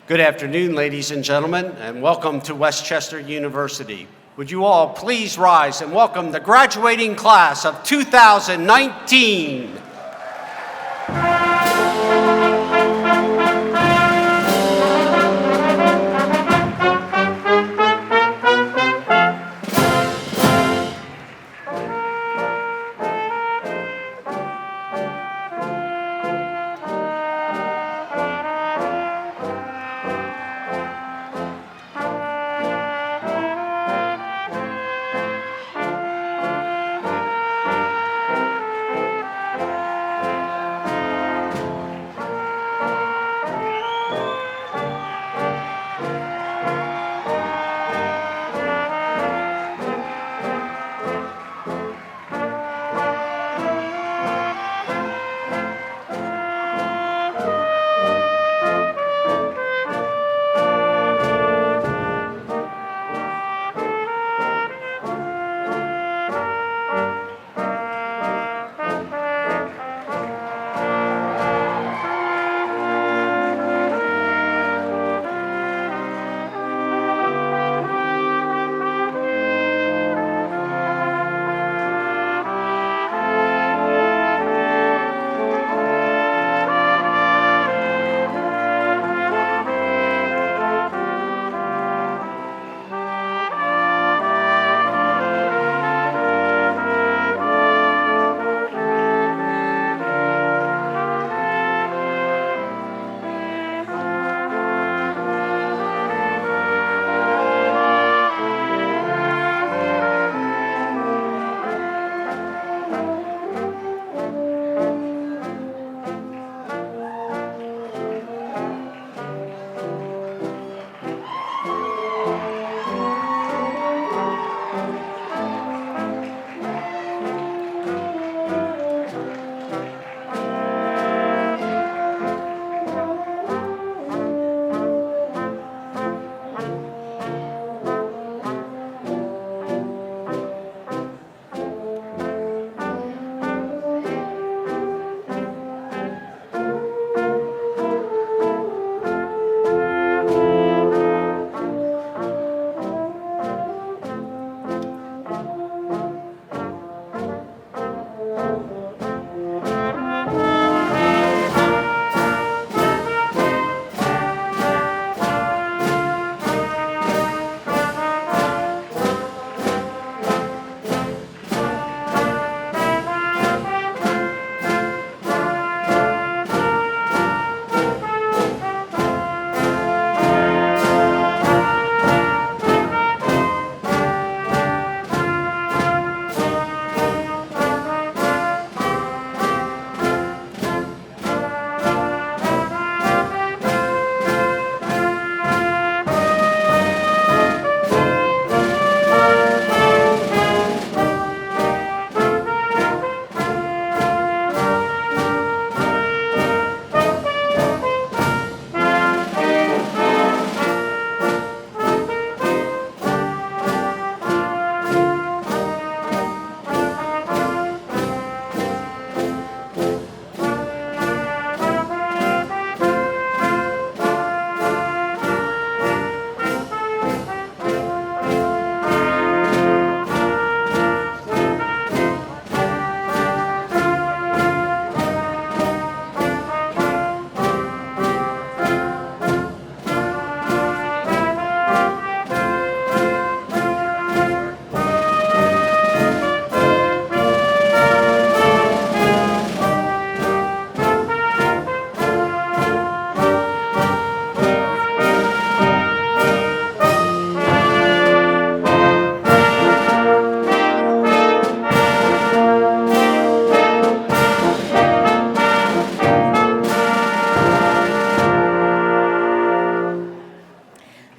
Good afternoon, ladies and gentlemen, and welcome to Westchester University. Would you all please rise and welcome the graduating class of 2019.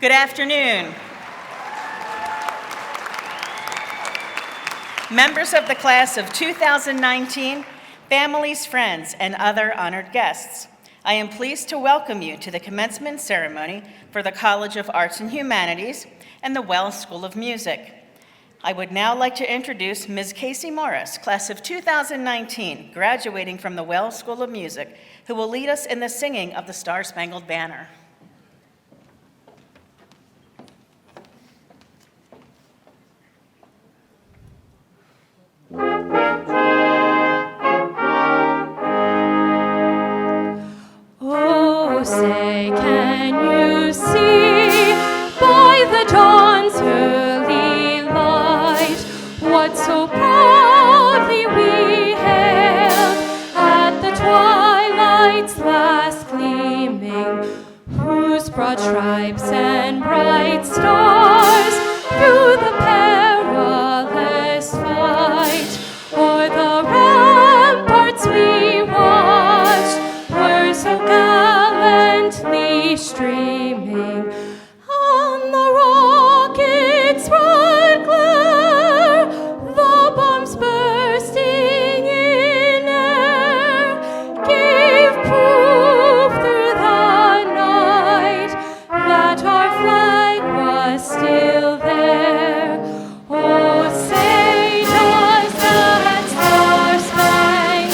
Good afternoon. Members of the class of 2019, families, friends, and other honored guests, I am pleased to welcome you to the commencement ceremony for the College of Arts and Humanities and the Wells School of Music. I would now like to introduce Ms. Casey Morris, class of 2019, graduating from the Wells School of Music, who will lead us in the singing of the Star-Spangled Banner. Can you see by the dawn's early light what so proudly we hailed at the twilight's last gleaming, whose broad stripes and bright stars through the perilous fight o'er the ramparts we watched were so gallantly streaming. On the rocket's red glare, the bombs bursting in air, gave proof through the night that our flag was still there. Oh, say does that star-spangled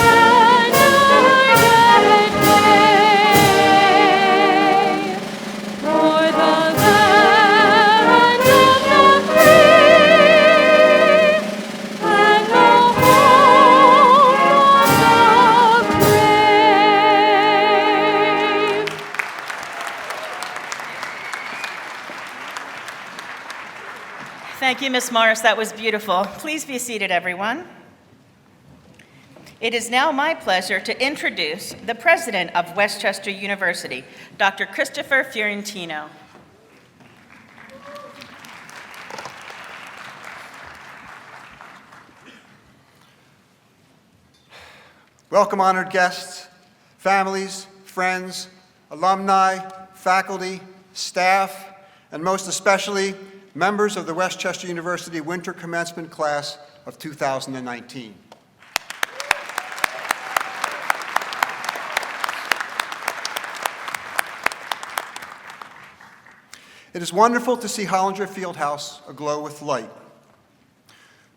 banner yet wave o'er the land of the free and the home of the brave? Thank you, Ms. Morris. That was beautiful. Please be seated, everyone. It is now my pleasure to introduce the president of Westchester University, Dr. Christopher Fiorentino. Welcome, honored guests, families, friends, alumni, faculty, staff, and most especially, members of the Westchester University Winter Commencement Class of 2019. It is wonderful to see Hollinger Fieldhouse aglow with light.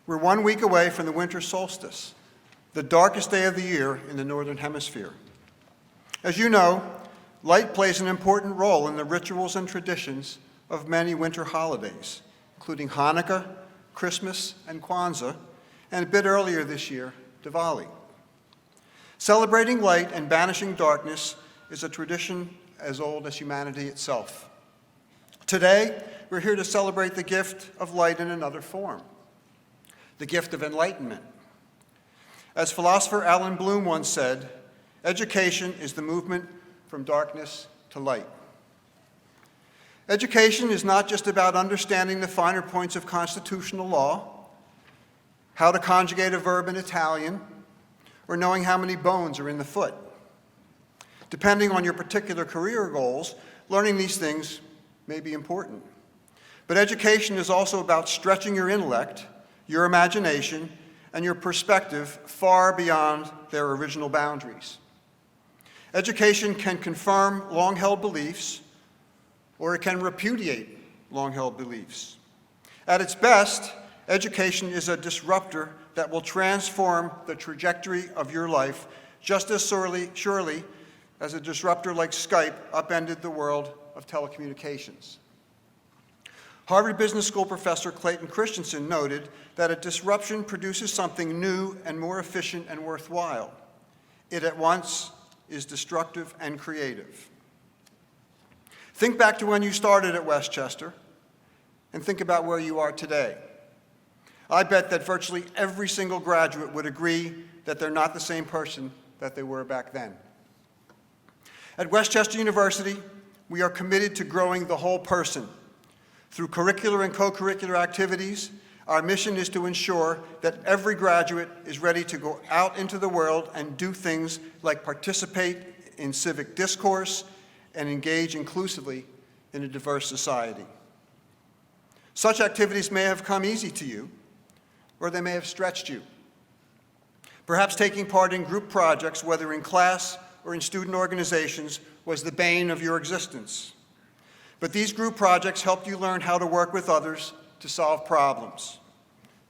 We're 1 week away from the winter solstice, the darkest day of the year in the Northern Hemisphere. As you know, light plays an important role in the rituals and traditions of many winter holidays, including Hanukkah, Christmas, and Kwanzaa, and a bit earlier this year, Diwali. Celebrating light and banishing darkness is a tradition as old as humanity itself. Today, we're here to celebrate the gift of light in another form, the gift of enlightenment. As philosopher Alan Bloom once said, education is the movement from darkness to light. Education is not just about understanding the finer points of constitutional law, how to conjugate a verb in Italian, or knowing how many bones are in the foot. Depending on your particular career goals, learning these things may be important. But education is also about stretching your intellect, your imagination, and your perspective far beyond their original boundaries. Education can confirm long-held beliefs, or it can repudiate long-held beliefs. At its best, education is a disruptor that will transform the trajectory of your life just as surely as a disruptor like Skype upended the world of telecommunications. Harvard Business School professor Clayton Christensen noted that a disruption produces something new and more efficient and worthwhile. It at once is destructive and creative. Think back to when you started at Westchester and think about where you are today. I bet that virtually every single graduate would agree that they're not the same person that they were back then. At Westchester University, we are committed to growing the whole person. Through curricular and co-curricular activities, our mission is to ensure that every graduate is ready to go out into the world and do things like participate in civic discourse and engage inclusively in a diverse society. Such activities may have come easy to you, or they may have stretched you. Perhaps taking part in group projects, whether in class or in student organizations, was the bane of your existence. But these group projects helped you learn how to work with others to solve problems.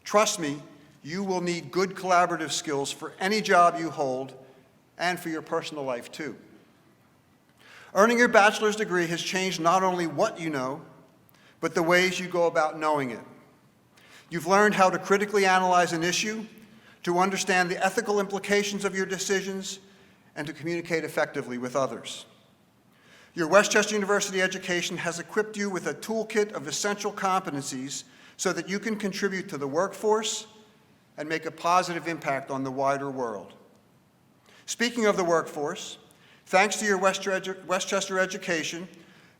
Trust me, you will need good collaborative skills for any job you hold and for your personal life too. Earning your bachelor's degree has changed not only what you know, but the ways you go about knowing it. You've learned how to critically analyze an issue, to understand the ethical implications of your decisions, and to communicate effectively with others. Your Westchester University education has equipped you with a toolkit of essential competencies so that you can contribute to the workforce and make a positive impact on the wider world. Speaking of the workforce, thanks to your Westchester education,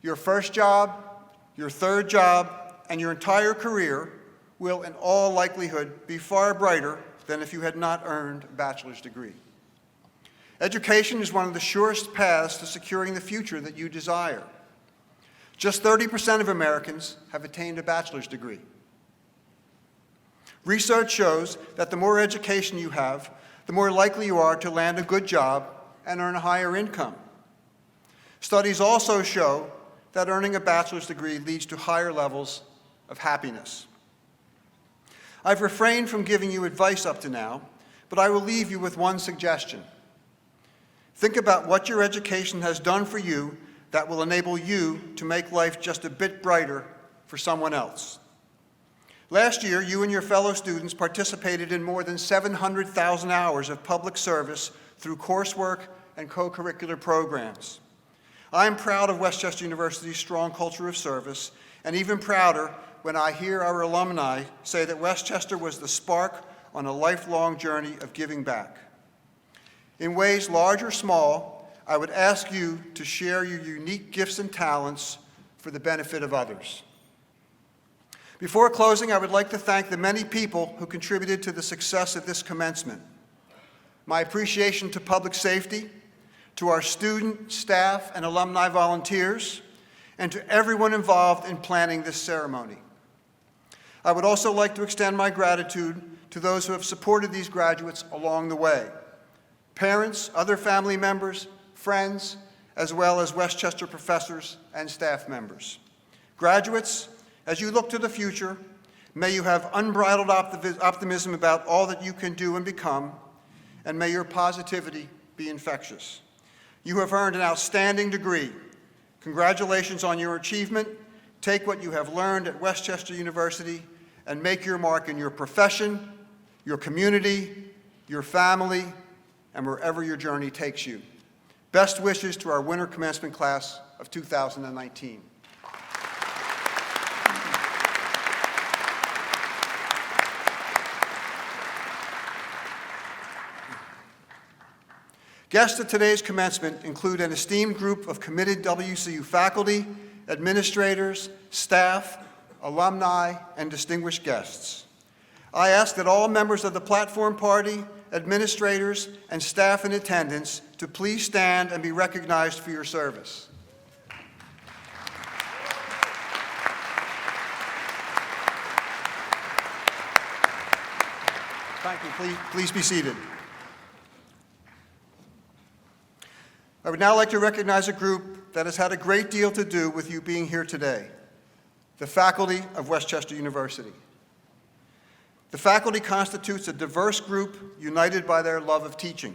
your first job, your third job, and your entire career will, in all likelihood, be far brighter than if you had not earned a bachelor's degree. Education is one of the surest paths to securing the future that you desire. Just 30% of Americans have attained a bachelor's degree. Research shows that the more education you have, the more likely you are to land a good job and earn a higher income. Studies also show that earning a bachelor's degree leads to higher levels of happiness. I've refrained from giving you advice up to now, but I will leave you with one suggestion. Think about what your education has done for you that will enable you to make life just a bit brighter for someone else. Last year, you and your fellow students participated in more than 700,000 hours of public service through coursework and co-curricular programs. I am proud of Westchester University's strong culture of service, and even prouder when I hear our alumni say that Westchester was the spark on a lifelong journey of giving back. In ways large or small, I would ask you to share your unique gifts and talents for the benefit of others. Before closing, I would like to thank the many people who contributed to the success of this commencement. My appreciation to public safety, to our student, staff, and alumni volunteers, and to everyone involved in planning this ceremony. I would also like to extend my gratitude to those who have supported these graduates along the way. Parents, other family members, friends, as well as Westchester professors and staff members. Graduates, as you look to the future, may you have unbridled optimism about all that you can do and become, and may your positivity be infectious. You have earned an outstanding degree. Congratulations on your achievement. Take what you have learned at Westchester University and make your mark in your profession, your community, your family, and wherever your journey takes you. Best wishes to our winter commencement class of 2019. Guests at today's commencement include an esteemed group of committed WCU faculty, administrators, staff, alumni, and distinguished guests. I ask that all members of the platform party, administrators, and staff in attendance to please stand and be recognized for your service. Thank you. Please be seated. I would now like to recognize a group that has had a great deal to do with you being here today, the faculty of Westchester University. The faculty constitutes a diverse group united by their love of teaching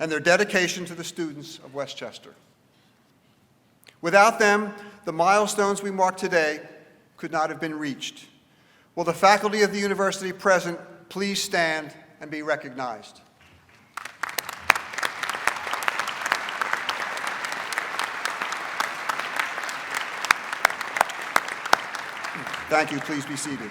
and their dedication to the students of Westchester. Without them, the milestones we mark today could not have been reached. Will the faculty of the university present please stand and be recognized? Thank you. Please be seated.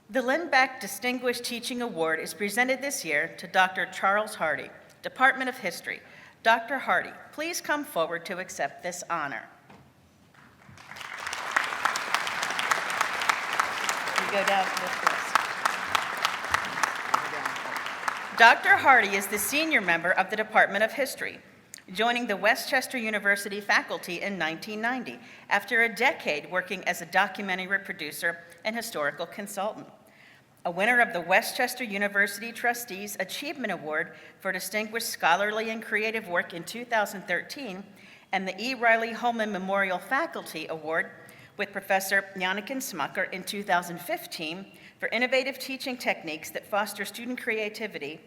The Limbic Distinguished Teaching Award is presented this year to Dr. Charles Hardy, Department of History. Dr. Hardy, please come forward to accept this honor. You go down to this list. Dr. Hardy is the senior member of the Department of History, joining the Westchester University faculty in 1990 after a decade working as a documentary producer and historical consultant. A winner of the Westchester University Trustees Achievement Award for Distinguished Scholarly and Creative Work in 2013, and the E. Riley Holman Memorial Faculty Award with Professor Janniken Smucker in 2015 for innovative teaching techniques that foster student creativity.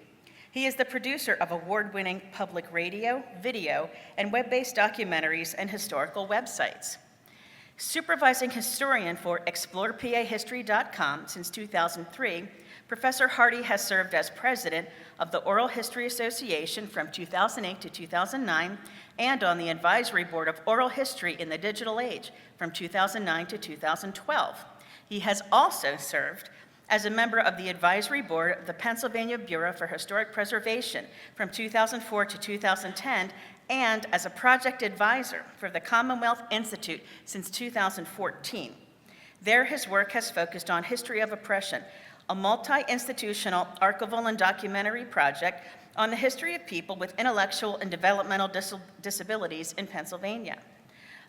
He is the producer of award-winning public radio, video, and web-based documentaries and historical websites. Supervising historian for ExplorePAHistory.com since 2003, Professor Hardy has served as president of the Oral History Association from 2008 to 2009 and on the advisory board of Oral History in the Digital Age from 2009 to 2012. He has also served as a member of the advisory board of the Pennsylvania Bureau for Historic Preservation from 2004 to 2010 and as a project advisor for the Commonwealth Institute since 2014. There, his work has focused on history of oppression, a multi-institutional archival and documentary project on the history of people with intellectual and developmental disabilities in Pennsylvania.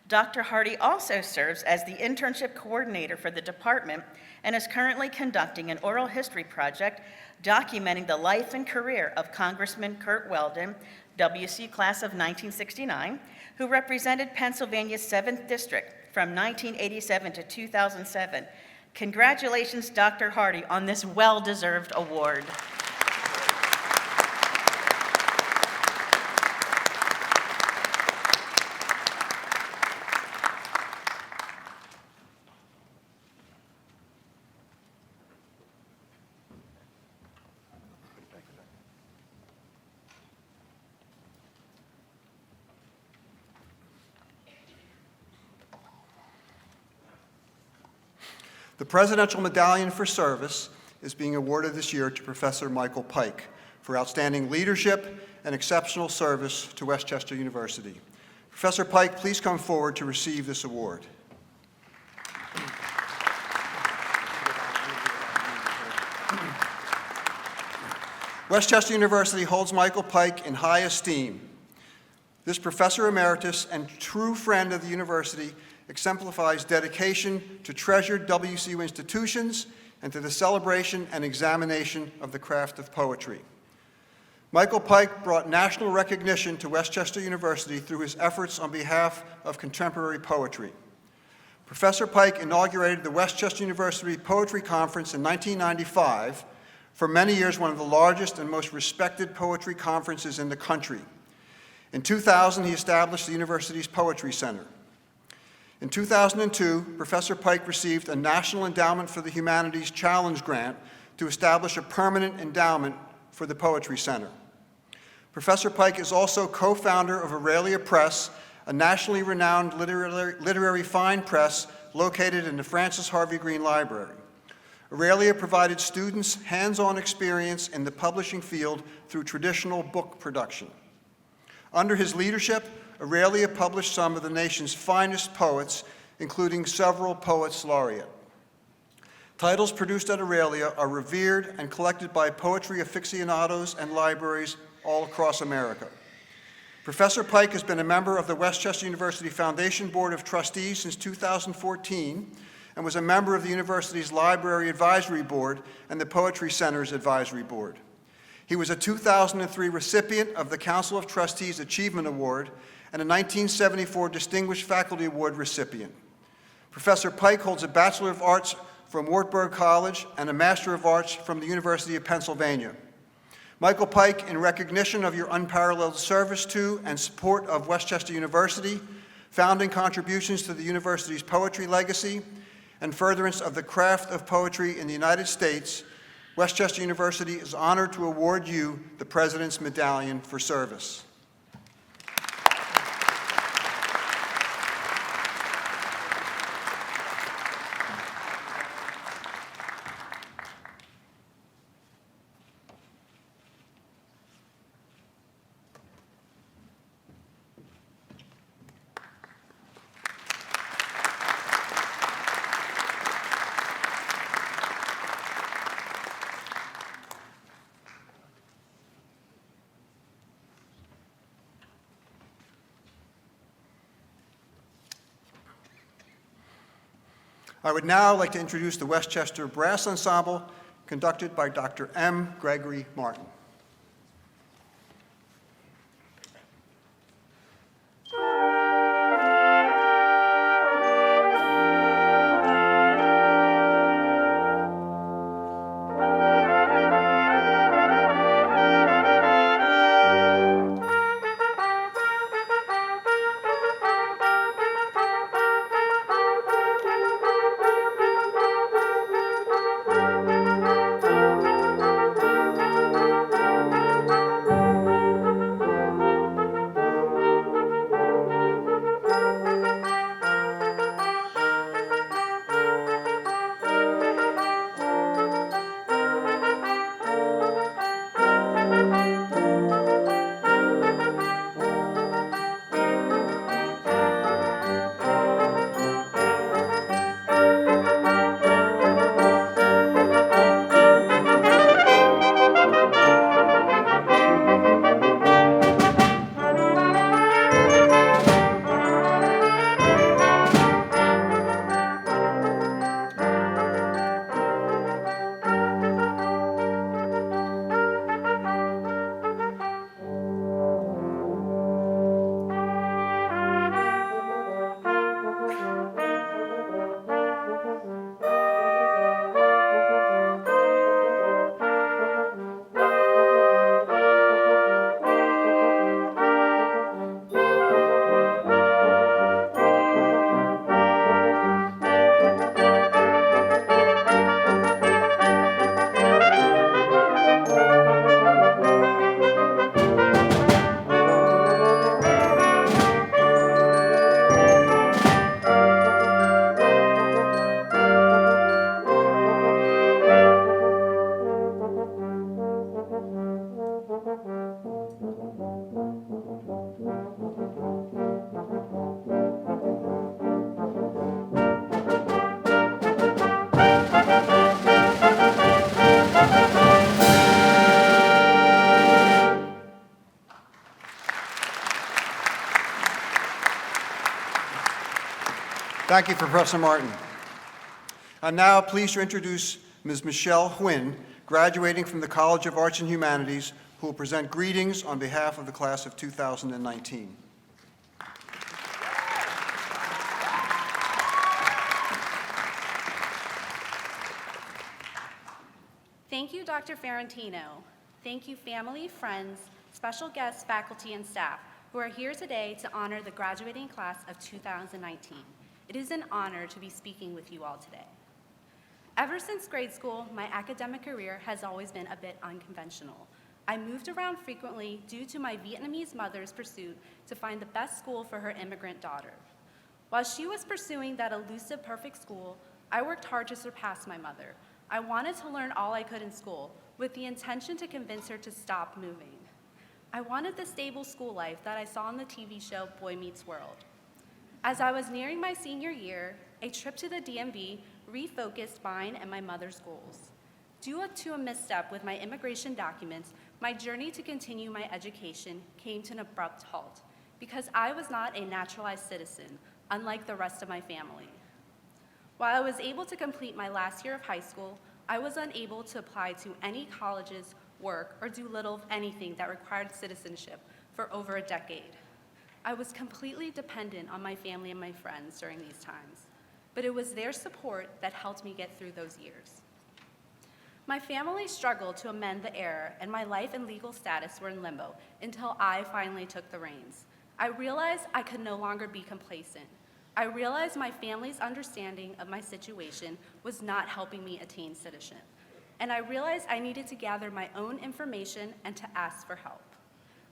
Dr. Hardy also serves as the internship coordinator for the department and is currently conducting an oral history project documenting the life and career of Congressman Kurt Weldon, WC class of 1969, who represented Pennsylvania's 7th District from 1987 to 2007. Congratulations, Dr. Hardy, on this well-deserved award. The Presidential Medallion for Service is being awarded this year to Professor Michael Pike for outstanding leadership and exceptional service to Westchester University. Professor Pike, please come forward to receive this award. Westchester University holds Michael Pike in high esteem. This professor emeritus and true friend of the university exemplifies dedication to treasured WCU institutions and to the celebration and examination of the craft of poetry. Michael Pike brought national recognition to Westchester University through his efforts on behalf of contemporary poetry. Professor Pike inaugurated the Westchester University Poetry Conference in 1995, for many years one of the largest and most respected poetry conferences in the country. In 2000, he established the university's Poetry Center. In 2002, Professor Pike received a National Endowment for the Humanities Challenge Grant to establish a permanent endowment for the Poetry Center. Professor Pike is also co-founder of Aurelia Press, a nationally renowned literary fine press located in the Francis Harvey Green Library. Aurelia provided students hands-on experience in the publishing field through traditional book production. Under his leadership, Aurelia published some of the nation's finest poets, including several poets laureate. Titles produced at Aurelia are revered and collected by poetry aficionados and libraries all across America. Professor Pike has been a member of the Westchester University Foundation Board of Trustees since 2014 and was a member of the university's Library Advisory Board and the Poetry Center's Advisory Board. He was a 2003 recipient of the Council of Trustees Achievement Award and a 1974 Distinguished Faculty Award recipient. Professor Pike holds a Bachelor of Arts from Wartburg College and a Master of Arts from the University of Pennsylvania. Michael Pike, in recognition of your unparalleled service to and support of Westchester University, founding contributions to the university's poetry legacy, and furtherance of the craft of poetry in the United States, Westchester University is honored to award you the President's Medallion for Service. I would now like to introduce the Westchester Brass Ensemble, conducted by Dr. M. Gregory Martin. Thank you, Professor Martin. I'm now pleased to introduce Ms. Michelle Huynh, graduating from the College of Arts and Humanities, who will present greetings on behalf of the class of 2019. Thank you, Dr. Ferrantino. Thank you, family, friends, special guests, faculty, and staff who are here today to honor the graduating class of 2019. It is an honor to be speaking with you all today. Ever since grade school, my academic career has always been a bit unconventional. I moved around frequently due to my Vietnamese mother's pursuit to find the best school for her immigrant daughter. While she was pursuing that elusive perfect school, I worked hard to surpass my mother. I wanted to learn all I could in school with the intention to convince her to stop moving. I wanted the stable school life that I saw on the TV show Boy Meets World. As I was nearing my senior year, a trip to the DMV refocused mine and my mother's goals. Due to a misstep with my immigration documents, my journey to continue my education came to an abrupt halt because I was not a naturalized citizen, unlike the rest of my family. While I was able to complete my last year of high school, I was unable to apply to any colleges, work, or do little of anything that required citizenship for over a decade. I was completely dependent on my family and my friends during these times, but it was their support that helped me get through those years. My family struggled to amend the error, and my life and legal status were in limbo until I finally took the reins. I realized I could no longer be complacent. I realized my family's understanding of my situation was not helping me attain citizenship, and I realized I needed to gather my own information and to ask for help.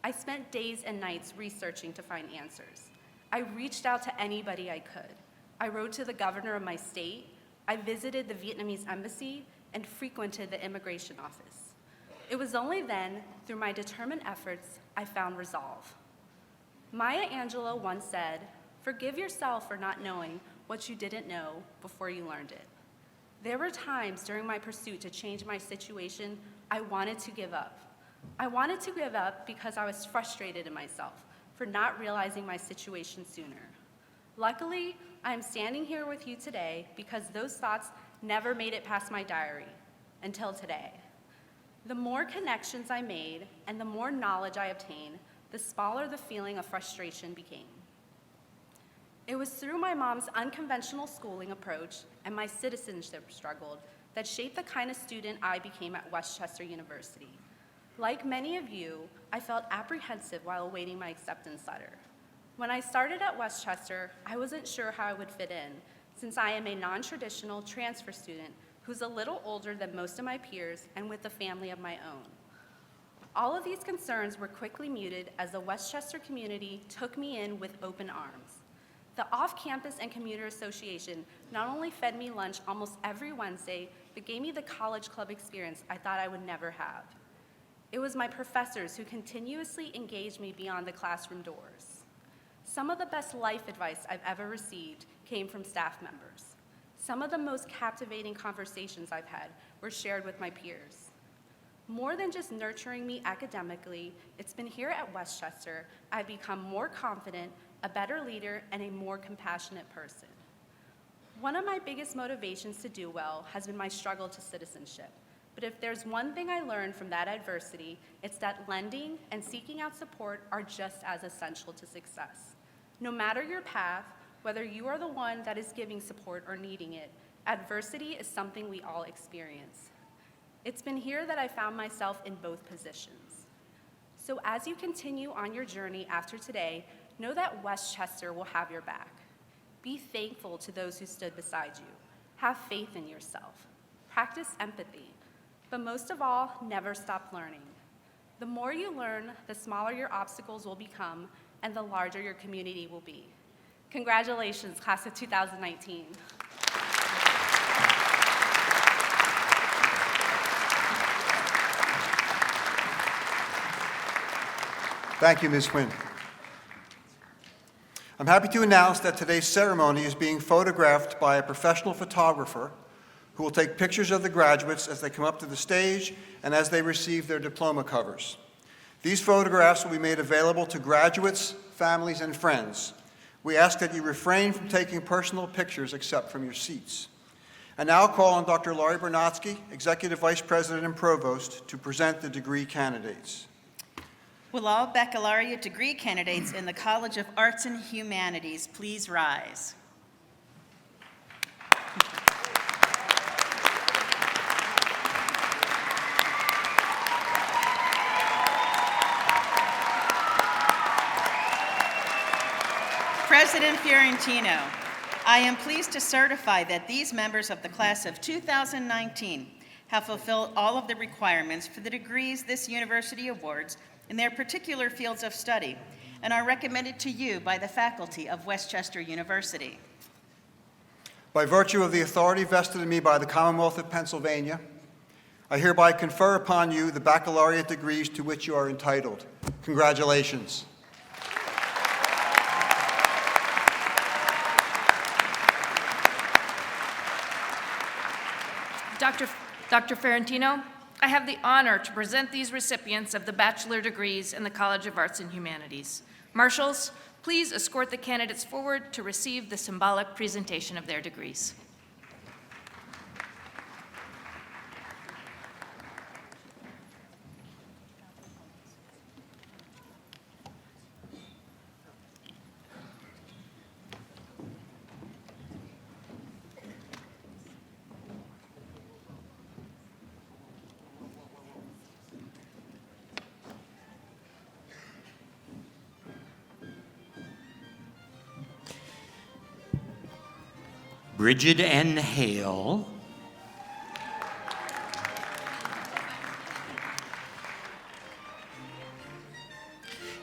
I spent days and nights researching to find answers. I reached out to anybody I could. I wrote to the governor of my state, I visited the Vietnamese embassy, and frequented the immigration office. It was only then, through my determined efforts, I found resolve. Maya Angelou once said, "Forgive yourself for not knowing what you didn't know before you learned it." There were times during my pursuit to change my situation I wanted to give up. I wanted to give up because I was frustrated in myself for not realizing my situation sooner. Luckily, I am standing here with you today because those thoughts never made it past my diary until today. The more connections I made and the more knowledge I obtained, the smaller the feeling of frustration became. It was through my mom's unconventional schooling approach and my citizenship struggle that shaped the kind of student I became at Westchester University. Like many of you, I felt apprehensive while awaiting my acceptance letter. When I started at Westchester, I wasn't sure how I would fit in, since I am a non-traditional transfer student who's a little older than most of my peers and with a family of my own. All of these concerns were quickly muted as the Westchester community took me in with open arms. The Off-Campus and Commuter Association not only fed me lunch almost every Wednesday, but gave me the college club experience I thought I would never have. It was my professors who continuously engaged me beyond the classroom doors. Some of the best life advice I've ever received came from staff members. Some of the most captivating conversations I've had were shared with my peers. More than just nurturing me academically, it's been here at Westchester I've become more confident, a better leader, and a more compassionate person. One of my biggest motivations to do well has been my struggle to citizenship. But if there's one thing I learned from that adversity, it's that lending and seeking out support are just as essential to success. No matter your path, whether you are the one that is giving support or needing it, adversity is something we all experience. It's been here that I found myself in both positions. So as you continue on your journey after today, know that Westchester will have your back. Be thankful to those who stood beside you. Have faith in yourself. Practice empathy. But most of all, never stop learning. The more you learn, the smaller your obstacles will become, and the larger your community will be. Congratulations, class of 2019. Thank you, Ms. Huynh. I'm happy to announce that today's ceremony is being photographed by a professional photographer who will take pictures of the graduates as they come up to the stage and as they receive their diploma covers. These photographs will be made available to graduates, families, and friends. We ask that you refrain from taking personal pictures except from your seats. I now call on Dr. Laurie Bernatsky, Executive Vice President and Provost, to present the degree candidates. Will all baccalaureate degree candidates in the College of Arts and Humanities please rise? President Fiorentino, I am pleased to certify that these members of the class of 2019 have fulfilled all of the requirements for the degrees this university awards in their particular fields of study and are recommended to you by the faculty of Westchester University. By virtue of the authority vested in me by the Commonwealth of Pennsylvania, I hereby confer upon you the baccalaureate degrees to which you are entitled. Congratulations. Dr. Ferrantino, I have the honor to present these recipients of the bachelor degrees in the College of Arts and Humanities. Marshals, please escort the candidates forward to receive the symbolic presentation of their degrees. Bridget N. Hale,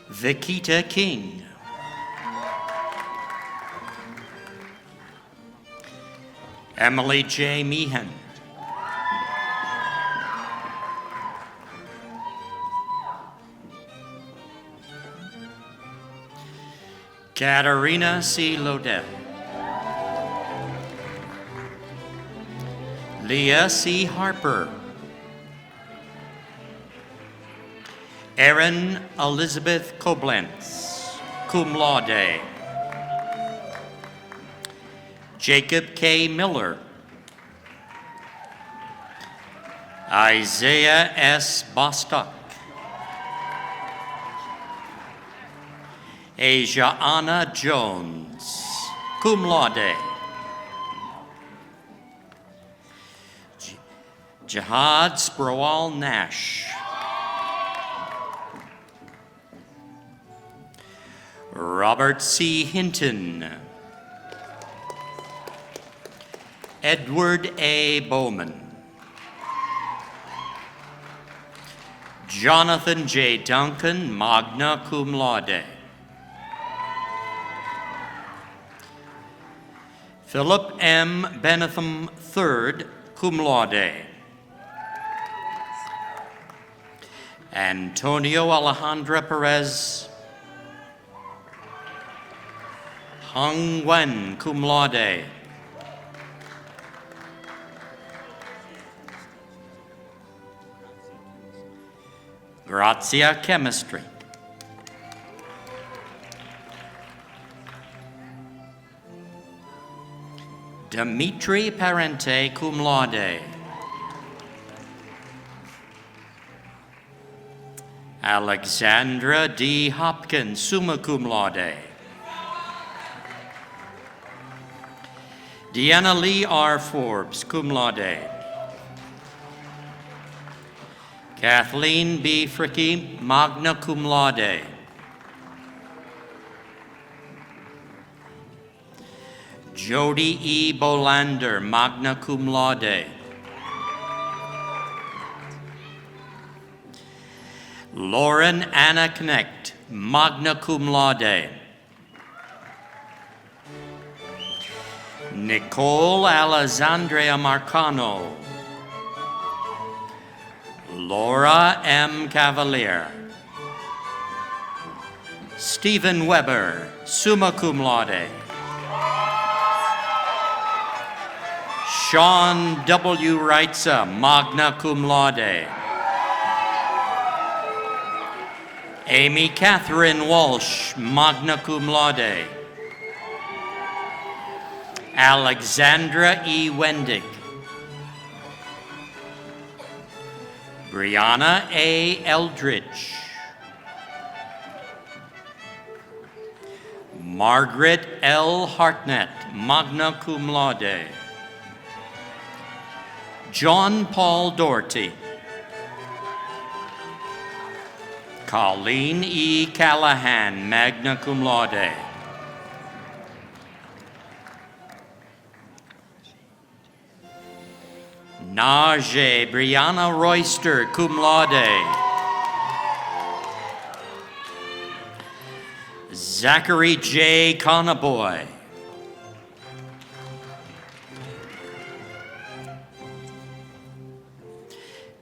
Vikita King, Emily J. Meehan, Katarina C. Lodell, Leah C. Harper, Erin Elizabeth Koblenz, cum laude, Jacob K. Miller, Isaiah S. Bostock, Asia Anna Jones, cum laude, Jihad Sprawal Nash, Robert C. Hinton, Edward A. Bowman, Jonathan J. Duncan, magna cum laude, Philip M. Benetham III, cum laude, Antonio Alejandra Perez, Hung Wen, cum laude, Grazia Chemistry, Dimitri Parente, cum laude, Alexandra D. Hopkins, summa cum laude, Deanna Lee R. Forbes, cum laude, Kathleen B. Fricky, magna cum laude, Jody E. Bolander, magna cum laude, Lauren Anna Knecht, magna cum laude, Nicole Alessandria Marcano, Laura M. Cavalier, Stephen Weber, summa cum laude, Sean W. Reitza, magna cum laude, Amy Catherine Walsh, magna cum laude, Alexandra E. Wendig. Brianna A. Eldridge. Margaret L. Hartnett, magna cum laude. John Paul Doherty. Colleen E. Callahan, magna cum laude. Najee Brianna Royster, cum laude. Zachary J. Conaboy.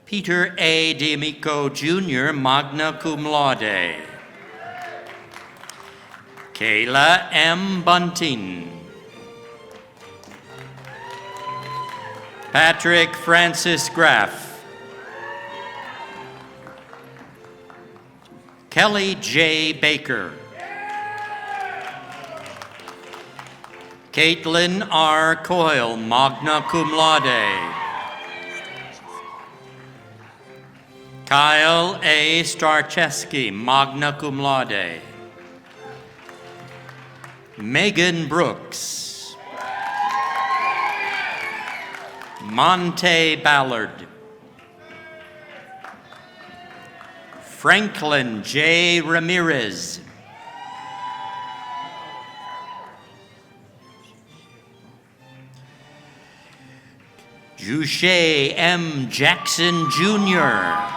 Peter A. D'Amico Jr., magna cum laude. Kayla M. Bunting. Patrick Francis Graff. Kelly J. Baker. Caitlin R. Coyle, magna cum laude. Kyle A. Starcheski, magna cum laude. Megan Brooks. Monte Ballard. Franklin J. Ramirez. Juche M. Jackson Jr.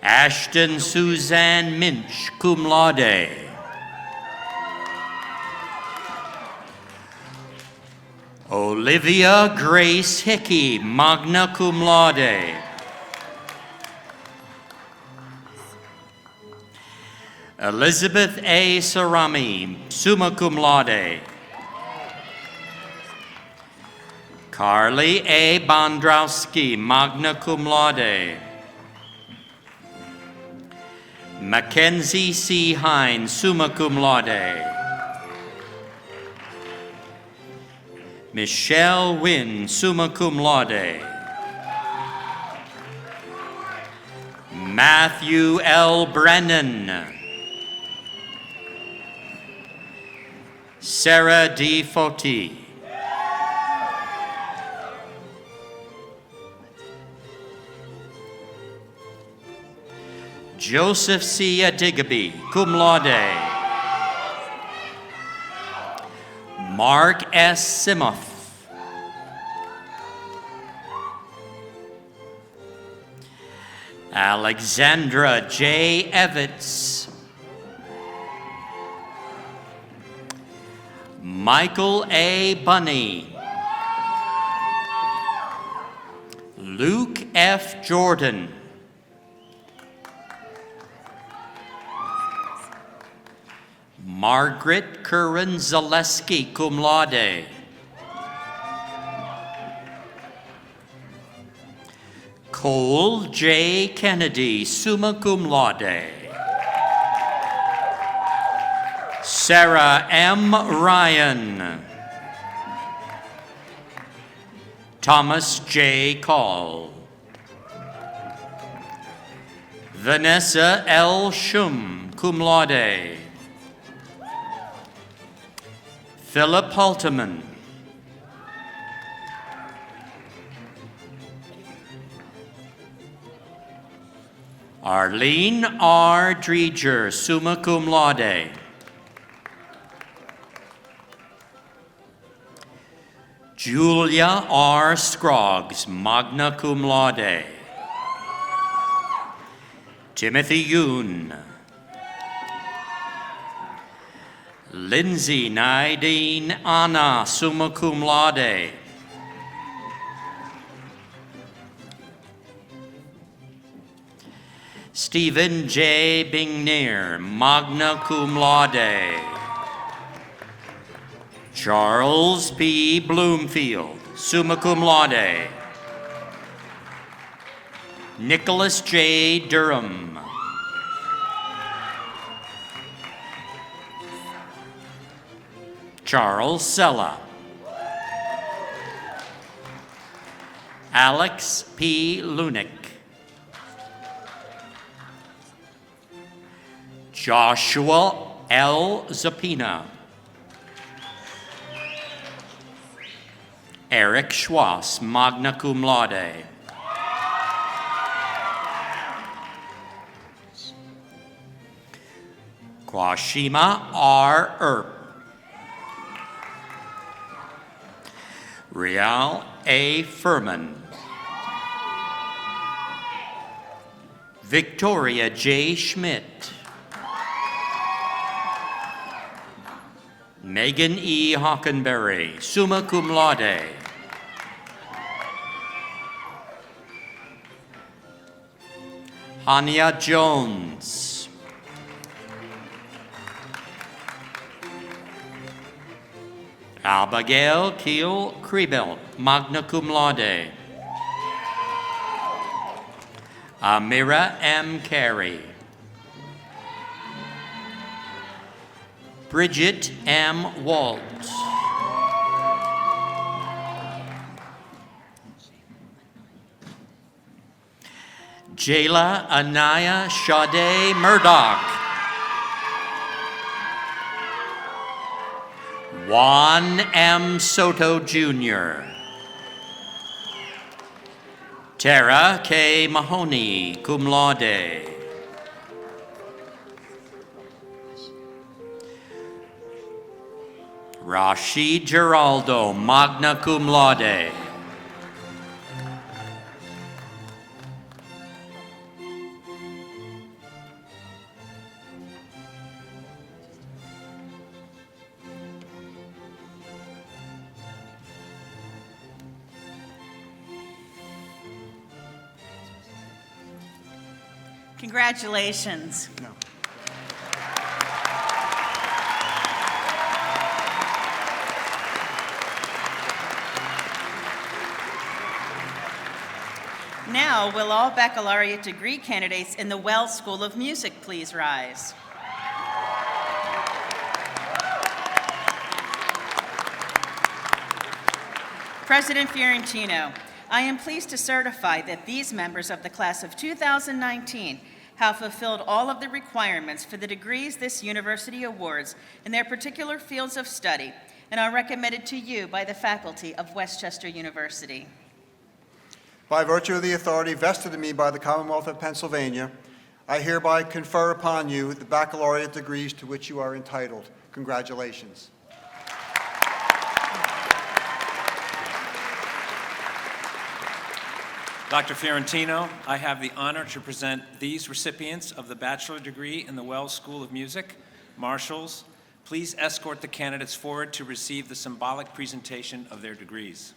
Ashton Suzanne Minch, cum laude. Olivia Grace Hickey, magna cum laude. Elizabeth A. Sarami, summa cum laude. Carly A. Bondrowski, magna cum laude. Mackenzie C. Hines, summa cum laude. Michelle Wynn, summa cum laude. Matthew L. Brennan. Sarah D. Foti. Joseph C. Adigby, cum laude. Mark S. Simoff. Alexandra J. Evitz. Michael A. Bunny. Luke F. Jordan. Margaret Curran Zaleski, cum laude. Cole J. Kennedy, summa cum laude. Sarah M. Ryan. Thomas J. Call. Vanessa L. Shum, cum laude. Philip Halteman. Arlene R. Dreger, summa cum laude. Julia R. Scroggs, magna cum laude. Timothy Yoon. Lindsay Nadine Anna, summa cum laude. Stephen J. Bingnier, magna cum laude. Charles P. Bloomfield, summa cum laude. Nicholas J. Durham. Charles Sella. Alex P. Lunick. Joshua L. Zapina. Eric Schwass, magna cum laude. Kwashima R. Earp. Rial A. Furman. Victoria J. Schmidt. Megan E. Hockenberry, summa cum laude. Hania Jones. Abigail Keel Kriebelt, magna cum laude. Amira M. Carey. Bridget M. Waltz. Jayla Anaya Sade Murdoch. Juan M. Soto Jr. Tara K. Mahoney, cum laude. Rashid Geraldo, magna cum laude. Congratulations. No. Now, will all baccalaureate degree candidates in the Wells School of Music please rise? President Fiorentino, I am pleased to certify that these members of the class of 2019 have fulfilled all of the requirements for the degrees this university awards in their particular fields of study and are recommended to you by the faculty of Westchester University. By virtue of the authority vested in me by the Commonwealth of Pennsylvania, I hereby confer upon you the baccalaureate degrees to which you are entitled. Congratulations. Dr. Fiorentino, I have the honor to present these recipients of the bachelor degree in the Wells School of Music. Marshals, please escort the candidates forward to receive the symbolic presentation of their degrees.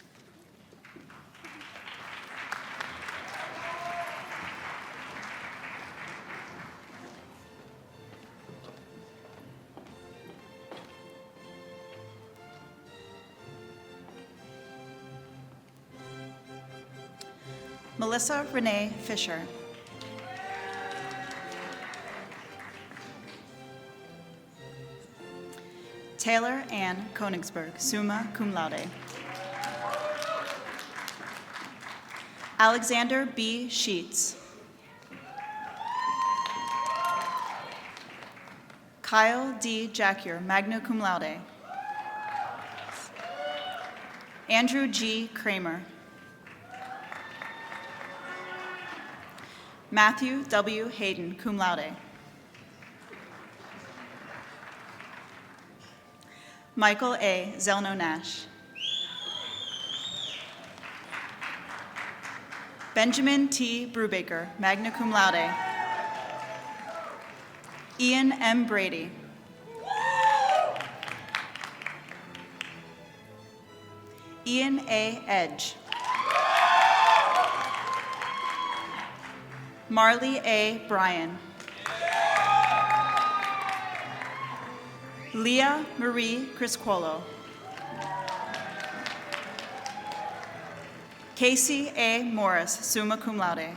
Melissa Renee Fisher. Taylor Ann Konigsberg, summa cum laude. Alexander B. Sheets. Kyle D. Jackier, magna cum laude. Andrew G. Kramer. Matthew W. Hayden, cum laude. Michael A. Zelno-Nash. Benjamin T. Brubaker, magna cum laude. Ian M. Brady. Ian A. Edge. Marley A. Bryan. Leah Marie Criscuolo. Casey A. Morris, summa cum laude.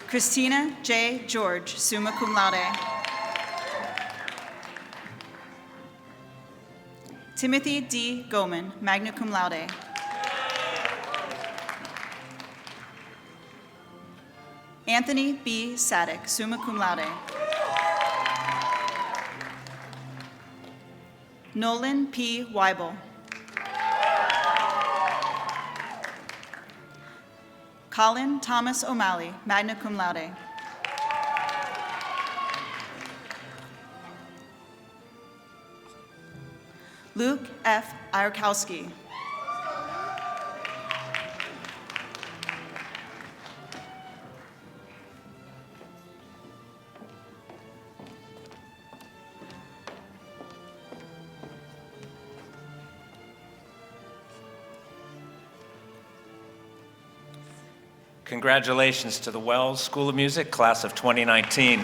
Christina J. George, summa cum laude. Timothy D. Goman, magna cum laude. Anthony B. Sadek, summa cum laude. Nolan P. Weibel. Colin Thomas O'Malley, magna cum laude. Luke F. Iarkowski. Congratulations to the Wells School of Music, class of 2019.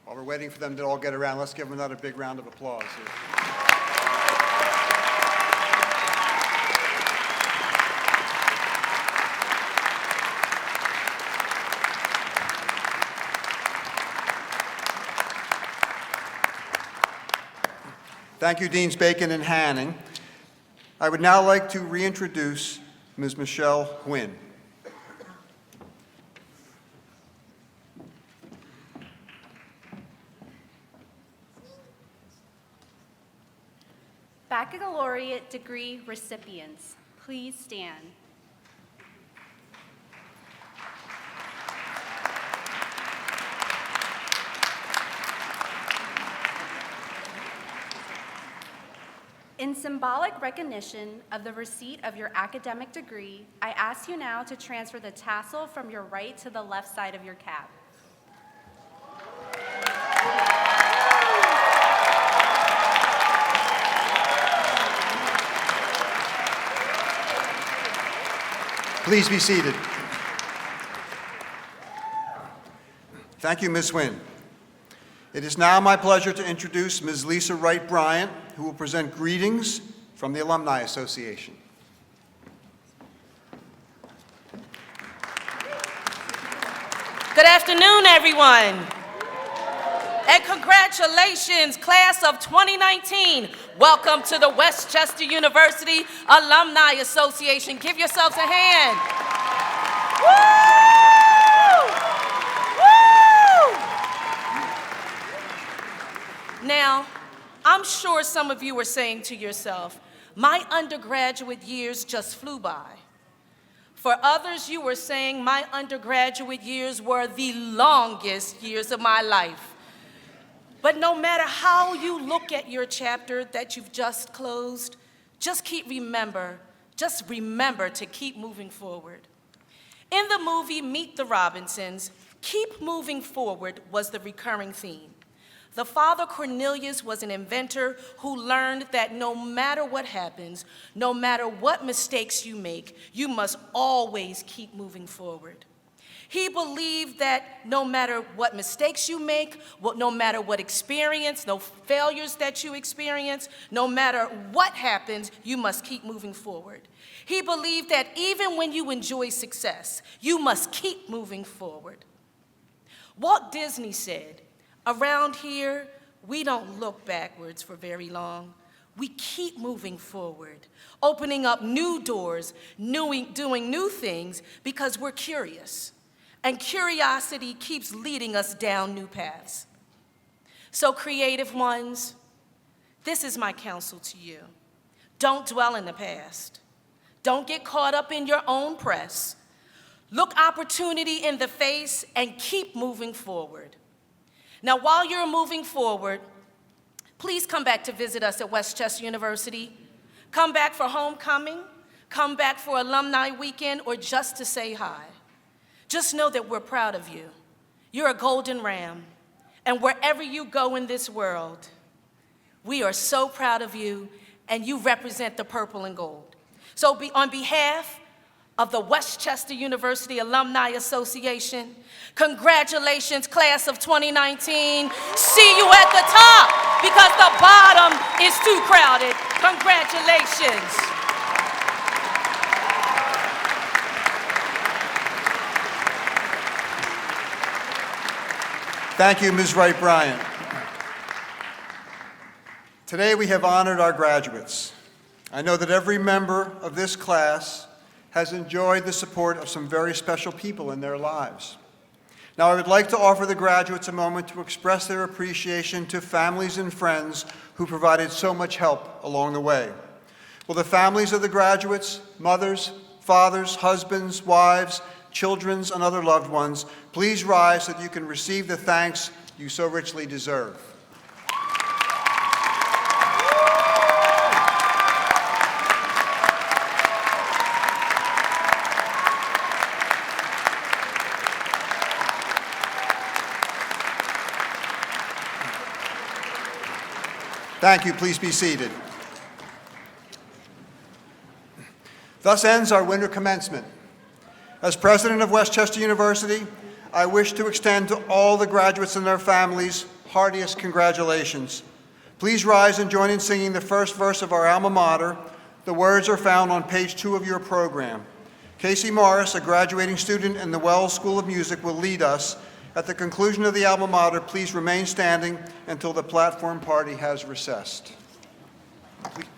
While we're waiting for them to all get around, let's give them another big round of applause. Thank you, Deans Bacon and Hanning. I would now like to reintroduce Ms. Michelle Nguyen. Baccalaureate degree recipients, please stand. In symbolic recognition of the receipt of your academic degree, I ask you now to transfer the tassel from your right to the left side of your cap. Please be seated. Thank you, Ms. Nguyen. It is now my pleasure to introduce Ms. Lisa Wright Bryant, who will present greetings from the Alumni Association. Good afternoon, everyone. And congratulations, class of 2019. Welcome to the Westchester University Alumni Association. Give yourselves a hand. Woo! Woo! Now, I'm sure some of you are saying to yourself, my undergraduate years just flew by. For others, you were saying my undergraduate years were the longest years of my life. But no matter how you look at your chapter that you've just closed, just remember to keep moving forward. In the movie Meet the Robinsons, keep moving forward was the recurring theme. The father Cornelius was an inventor who learned that no matter what happens, no matter what mistakes you make, you must always keep moving forward. He believed that no matter what mistakes you make, no matter what experience, no failures that you experience, no matter what happens, you must keep moving forward. He believed that even when you enjoy success, you must keep moving forward. Walt Disney said, "Around here, we don't look backwards for very long. We keep moving forward, opening up new doors, doing new things because we're curious. And curiosity keeps leading us down new paths." So creative ones, this is my counsel to you. Don't dwell in the past. Don't get caught up in your own press. Look opportunity in the face and keep moving forward. Now, while you're moving forward, please come back to visit us at Westchester University. Come back for homecoming, come back for alumni weekend, or just to say hi. Just know that we're proud of you. You're a golden ram, and wherever you go in this world, we are so proud of you, and you represent the purple and gold. So on behalf of the Westchester University Alumni Association. Congratulations, class of 2019. See you at the top because the bottom is too crowded. Congratulations. Thank you, Ms. Wright-Bryant. Today we have honored our graduates. I know that every member of this class has enjoyed the support of some very special people in their lives. Now I would like to offer the graduates a moment to express their appreciation to families and friends who provided so much help along the way. Will the families of the graduates, mothers, fathers, husbands, wives, children, and other loved ones, please rise so that you can receive the thanks you so richly deserve. Thank you. Please be seated. Thus ends our winter commencement. As president of Westchester University, I wish to extend to all the graduates and their families heartiest congratulations. Please rise and join in singing the first verse of our alma mater. The words are found on page 2 of your program. Casey Morris, a graduating student in the Wells School of Music, will lead us. At the conclusion of the alma mater, please remain standing until the platform party has recessed. Please.